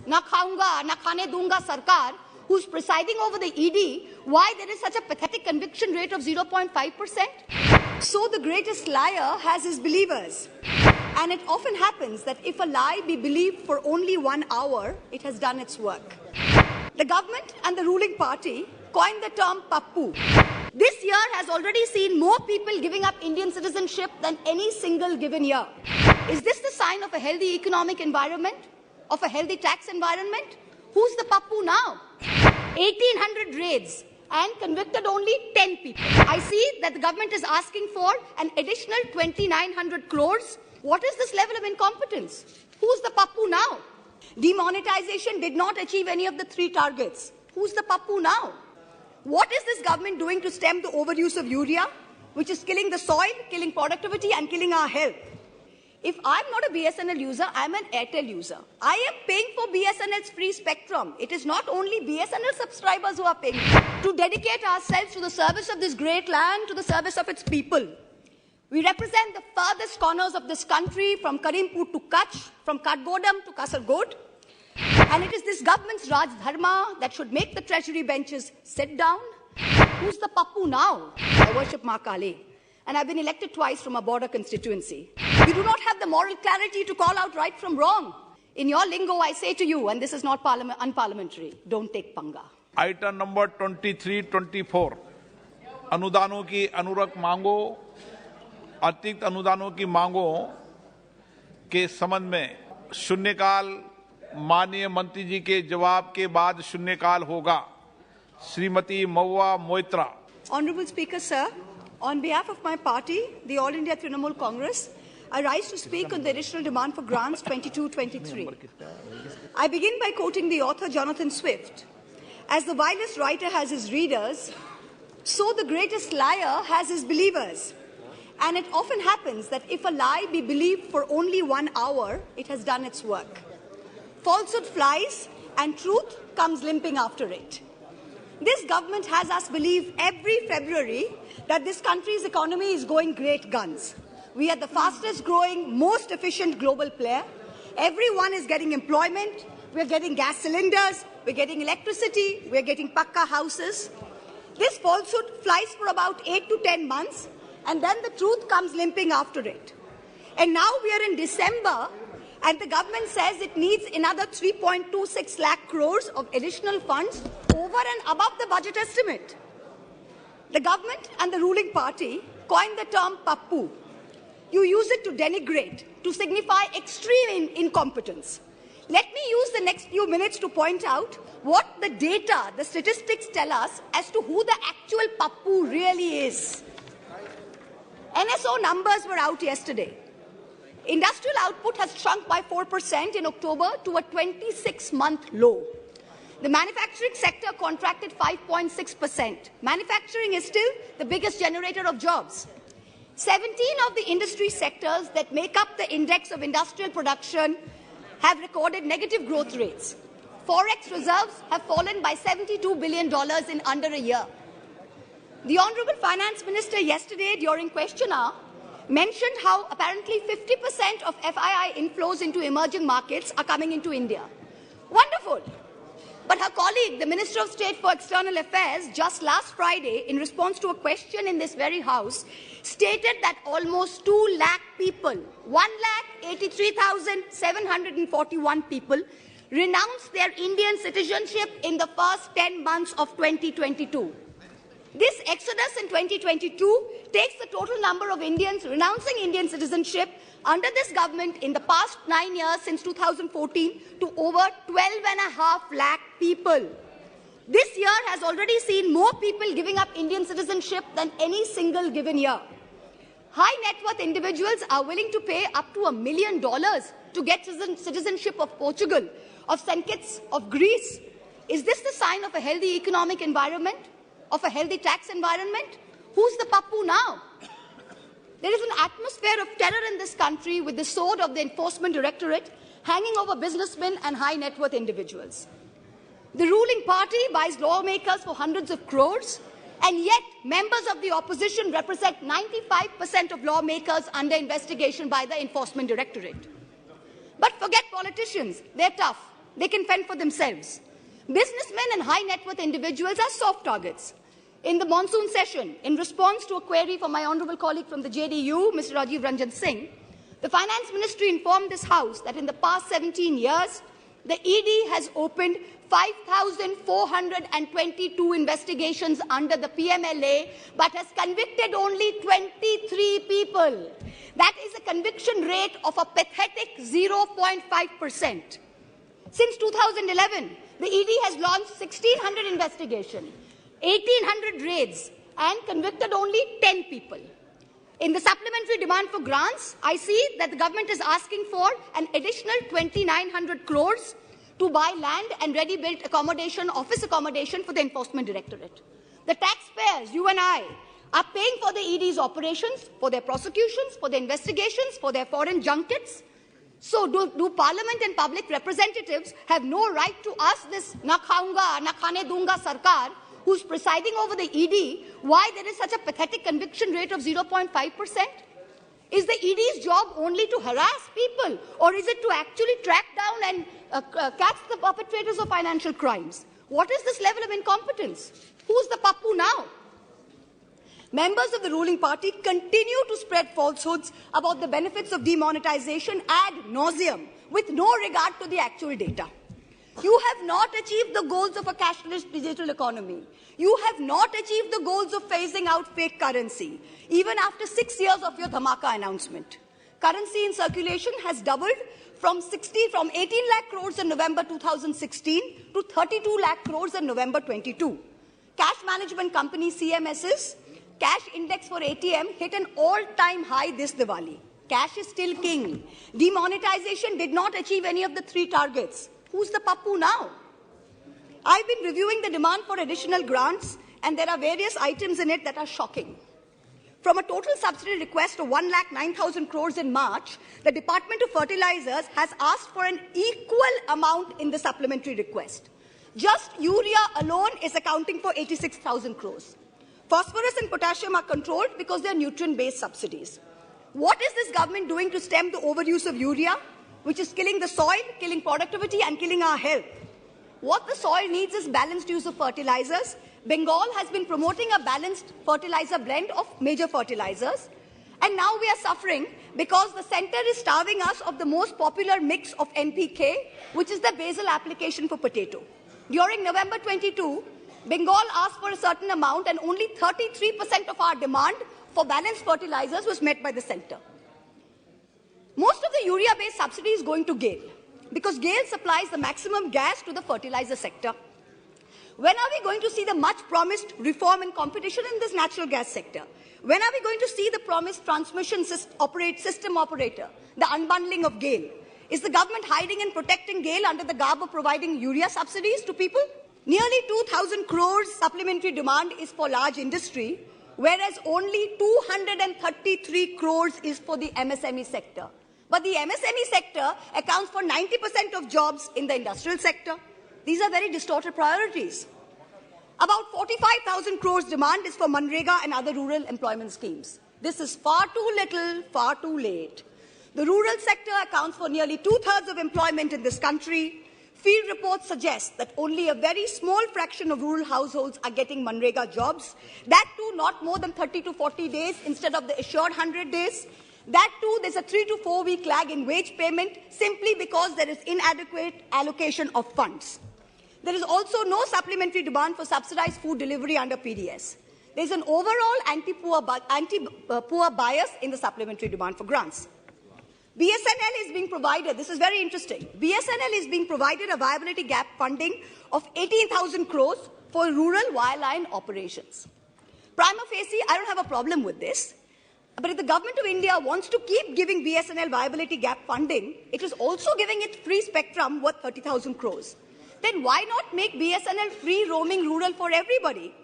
na khaunga, na khane dunga sarkar, who's presiding over the ED, why there is such a pathetic conviction rate of 0.5%? So the greatest liar has his believers. And it often happens that if a lie be believed for only 1 hour, it has done its work. The government and the ruling party coined the term pappu. This year has already seen more people giving up Indian citizenship than any single given year. Is this the sign of a healthy economic environment? Of a healthy tax environment? Who's the pappu now? 1,800 raids and convicted only 10 people. I see that the government is asking for an additional 2,900 crores. What is this level of incompetence? Who's the pappu now? Demonetization did not achieve any of the 3 targets. Who's the pappu now? What is this government doing to stem the overuse of urea, which is killing the soil, killing productivity, and killing our health? If I'm not a BSNL user, I'm an Airtel user. I am paying for BSNL's free spectrum. It is not only BSNL subscribers who are paying. To dedicate ourselves to the service of this great land, to the service of its people. We represent the farthest corners of this country, from Karimpur to Kutch, from Katgodam to Kasargod. And it is this government's Raj Dharma that should make the treasury benches sit down. Who's the pappu now? I worship Ma Kali. And I've been elected twice from a border constituency. You do not have the moral clarity to call out right from wrong. In your lingo, I say to you, and this is not unparliamentary, don't take panga. Item number 23-24. अनुदानों की अनुरक्त मांगों, अतिरिक्त अनुदानों की मांगों के संबंध में शून्यकाल माननीय मंत्री जी के जवाब के बाद शून्यकाल होगा। Shrimati Mahua Moitra. Honorable Speaker, sir, on behalf of my party, the All India Trinamool Congress, I rise to speak on the additional demand for grants 22-23. I begin by quoting the author Jonathan Swift. As the vilest writer has his readers, so the greatest liar has his believers. And it often happens that if a lie be believed for only 1 hour, it has done its work. Falsehood flies and truth comes limping after it. This government has us believe every February that this country's economy is going great guns. We are the fastest growing, most efficient global player. Everyone is getting employment. We're getting gas cylinders. We're getting electricity. We're getting pakka houses. This falsehood flies for about 8 to 10 months, and then the truth comes limping after it. And now we are in December, and the government says it needs another 3.26 lakh crores of additional funds over and above the budget estimate. The government and the ruling party coined the term pappu. You use it to denigrate, to signify extreme incompetence. Let me use the next few minutes to point out what the data, the statistics tell us as to who the actual pappu really is. NSO numbers were out yesterday. Industrial output has shrunk by 4% in October to a 26-month low. The manufacturing sector contracted 5.6%. Manufacturing is still the biggest generator of jobs. 17 of the industry sectors that make up the index of industrial production have recorded negative growth rates. Forex reserves have fallen by $72 billion in under a year. The Honorable Finance Minister yesterday during question hour mentioned how apparently 50% of FII inflows into emerging markets are coming into India. Wonderful. But her colleague, the Minister of State for External Affairs, just last Friday, in response to a question in this very House, stated that almost 2 lakh people, 1,83,741 people, renounced their Indian citizenship in the first 10 months of 2022. This exodus in 2022 takes the total number of Indians renouncing Indian citizenship under this government in the past 9 years since 2014 to over 12.5 lakh people. This year has already seen more people giving up Indian citizenship than any single given year. High net worth individuals are willing to pay up to $1 million to get citizenship of Portugal, of St. Kitts, of Greece. Is this the sign of a healthy economic environment? Of a healthy tax environment? Who's the pappu now? There is an atmosphere of terror in this country with the sword of the Enforcement Directorate hanging over businessmen and high net worth individuals. The ruling party buys lawmakers for hundreds of crores, and yet members of the opposition represent 95% of lawmakers under investigation by the Enforcement Directorate. But forget politicians, they're tough. They can fend for themselves. Businessmen and high net worth individuals are soft targets. In the monsoon session, in response to a query from my honourable colleague from the JDU, Mr. Rajiv Ranjan Singh, the Finance Ministry informed this House that in the past 17 years, the ED has opened 5,422 investigations under the PMLA, but has convicted only 23 people. That is a conviction rate of a pathetic 0.5%. Since 2011, the ED has launched 1,600 investigations, 1,800 raids, and convicted only 10 people. In the supplementary demand for grants, I see that the government is asking for an additional 2,900 crores to buy land and ready-built accommodation, office accommodation for the Enforcement Directorate. The taxpayers, you and I, are paying for the ED's operations, for their prosecutions, for their investigations, for their foreign junkets. So do Parliament and public representatives have no right to ask this na khaunga, na khane dunga sarkar, who's presiding over the ED, why there is such a pathetic conviction rate of 0.5%? Is the ED's job only to harass people, or is it to actually track down and catch the perpetrators of financial crimes? What is this level of incompetence? Who's the pappu now? Members of the ruling party continue to spread falsehoods about the benefits of demonetization ad nauseum, with no regard to the actual data. You have not achieved the goals of a cashless digital economy. You have not achieved the goals of phasing out fake currency, even after 6 years of your dhamaka announcement. Currency in circulation has doubled from 18 lakh crores in November 2016 to 32 lakh crores in November 22. Cash management company CMS's cash index for ATM hit an all-time high this Diwali. Cash is still king. Demonetization did not achieve any of the 3 targets. Who's the pappu now? I've been reviewing the demand for additional grants, and there are various items in it that are shocking. From a total subsidy request of 1,09,000 crores in March, the Department of Fertilizers has asked for an equal amount in the supplementary request. Just urea alone is accounting for 86,000 crores. Phosphorus and potassium are controlled because they are nutrient-based subsidies. What is this government doing to stem the overuse of urea, which is killing the soil, killing productivity, and killing our health? What the soil needs is balanced use of fertilizers. Bengal has been promoting a balanced fertilizer blend of major fertilizers. And now we are suffering because the centre is starving us of the most popular mix of NPK, which is the basal application for potato. During November 22, Bengal asked for a certain amount, and only 33% of our demand for balanced fertilizers was met by the centre. Most of the urea-based subsidy is going to GAIL, because GAIL supplies the maximum gas to the fertilizer sector. When are we going to see the much-promised reform and competition in this natural gas sector? When are we going to see the promised transmission system operator, the unbundling of GAIL? Is the government hiding and protecting GAIL under the garb of providing urea subsidies to people? Nearly 2,000 crores supplementary demand is for large industry, whereas only 233 crores is for the MSME sector. But the MSME sector accounts for 90% of jobs in the industrial sector. These are very distorted priorities. About 45,000 crores demand is for Manrega and other rural employment schemes. This is far too little, far too late. The rural sector accounts for nearly 2/3 of employment in this country. Field reports suggest that only a very small fraction of rural households are getting Manrega jobs. That too not more than 30 to 40 days instead of the assured 100 days. That too, there's a 3 to 4 week lag in wage payment simply because there is inadequate allocation of funds. There is also no supplementary demand for subsidized food delivery under PDS. There's an overall anti-poor bias in the supplementary demand for grants. BSNL is being provided, this is very interesting, BSNL is being provided a viability gap funding of 18,000 crores for rural wireline operations. Prima facie, I don't have a problem with this. But if the government of India wants to keep giving BSNL viability gap funding, it is also giving it free spectrum worth 30,000 crores. Then why not make BSNL free roaming rural for everybody?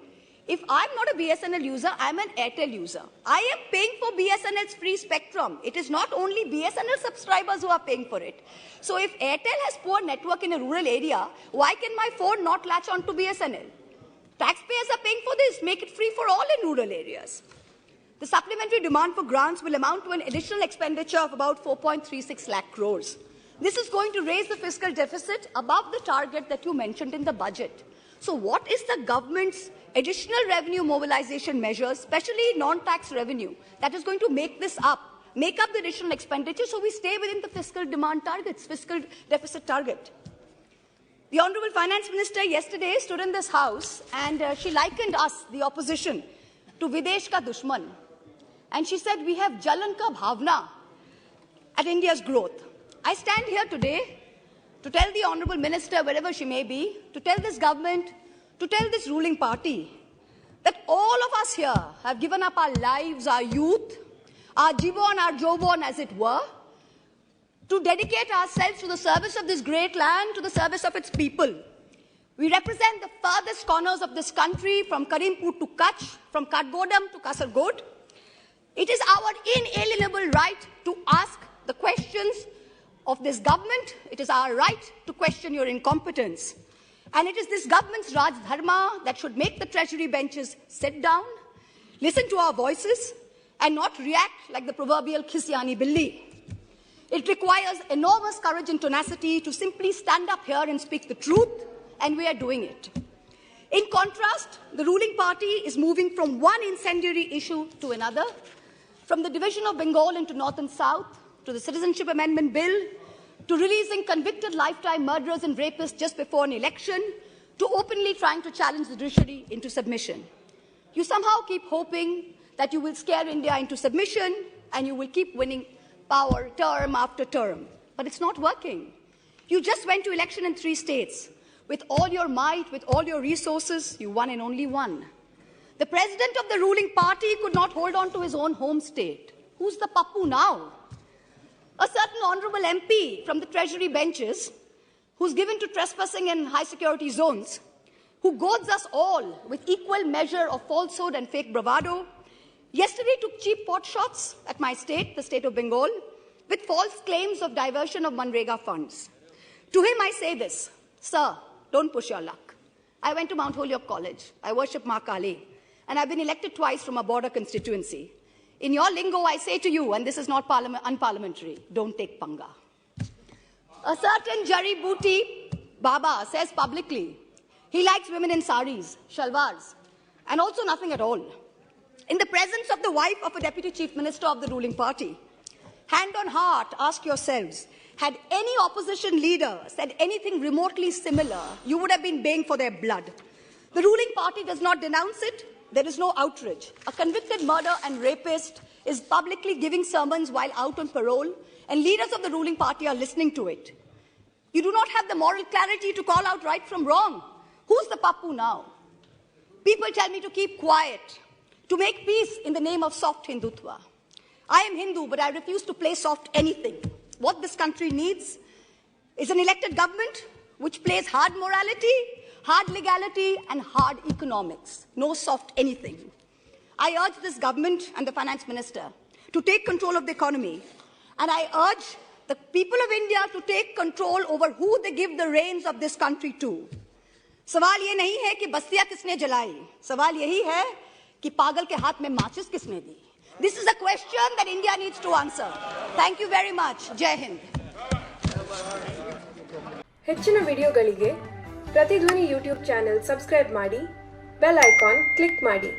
If I'm not a BSNL user, I'm an Airtel user. I am paying for BSNL's free spectrum. It is not only BSNL subscribers who are paying for it. So if Airtel has poor network in a rural area, why can my phone not latch on to BSNL? Taxpayers are paying for this. Make it free for all in rural areas. The supplementary demand for grants will amount to an additional expenditure of about 4.36 lakh crores. This is going to raise the fiscal deficit above the target that you mentioned in the budget. So what is the government's additional revenue mobilization measures, especially non-tax revenue, that is going to make this up, make up the additional expenditure so we stay within the fiscal demand targets, fiscal deficit target? The Honorable Finance Minister yesterday stood in this House and she likened us, the opposition, to Videsh ka dushman. And she said, we have Jalan ka bhavna at India's growth. I stand here today to tell the Honorable Minister, wherever she may be, to tell this government, to tell this ruling party, that all of us here have given up our lives, our youth, our jibon, our jobon, as it were, to dedicate ourselves to the service of this great land, to the service of its people. We represent the farthest corners of this country, from Karimpur to Kutch, from Katgodam to Kasargod. It is our inalienable right to ask the questions of this government. It is our right to question your incompetence. And it is this government's Raj Dharma that should make the treasury benches sit down, listen to our voices, and not react like the proverbial Khisyani Billi. It requires enormous courage and tenacity to simply stand up here and speak the truth, and we are doing it. In contrast, the ruling party is moving from one incendiary issue to another, from the division of Bengal into North and South, to the Citizenship Amendment Bill, to releasing convicted lifetime murderers and rapists just before an election, to openly trying to challenge the judiciary into submission. You somehow keep hoping that you will scare India into submission and you will keep winning power term after term. But it's not working. You just went to election in 3 states. With all your might, with all your resources, you won in only one. The president of the ruling party could not hold on to his own home state. Who's the pappu now? A certain honorable MP from the treasury benches, who's given to trespassing in high security zones, who goads us all with equal measure of falsehood and fake bravado, yesterday took cheap pot shots at my state, the state of Bengal, with false claims of diversion of Manrega funds. To him I say this, sir, don't push your luck. I went to Mount Holyoke College. I worship Ma Kali. And I've been elected twice from a border constituency. In your lingo, I say to you, and this is not unparliamentary, don't take panga. A certain Jari Booty Baba says publicly, he likes women in saris, shalwars, and also nothing at all. In the presence of the wife of a deputy chief minister of the ruling party, hand on heart, ask yourselves, had any opposition leader said anything remotely similar, you would have been baying for their blood. The ruling party does not denounce it. There is no outrage. A convicted murderer and rapist is publicly giving sermons while out on parole, and leaders of the ruling party are listening to it. You do not have the moral clarity to call out right from wrong. Who's the pappu now? People tell me to keep quiet, to make peace in the name of soft Hindutva. I am Hindu, but I refuse to play soft anything. What this country needs is an elected government which plays hard morality, hard legality, and hard economics. No soft anything. I urge this government and the finance minister to take control of the economy. And I urge the people of India to take control over who they give the reins of this country to. सवाल ये नहीं है कि बस्तियां किसने जलाई. सवाल यही है कि पागल के हाथ में माचिस किसने दी. This is a question that India needs to answer. Thank you very much. Jai Hind. ಹೆಚ್ಚಿನ ವಿಡಿಯೋಗಳಿಗೆ ಪ್ರತಿಧ್ವನಿ ಯೂಟ್ಯೂಬ್ ಚಾನೆಲ್ ಸಬ್ಸ್ಕ್ರೈಬ್ ಮಾಡಿ, ಬೆಲ್ ಐಕಾನ್ ಕ್ಲಿಕ್ ಮಾಡಿ.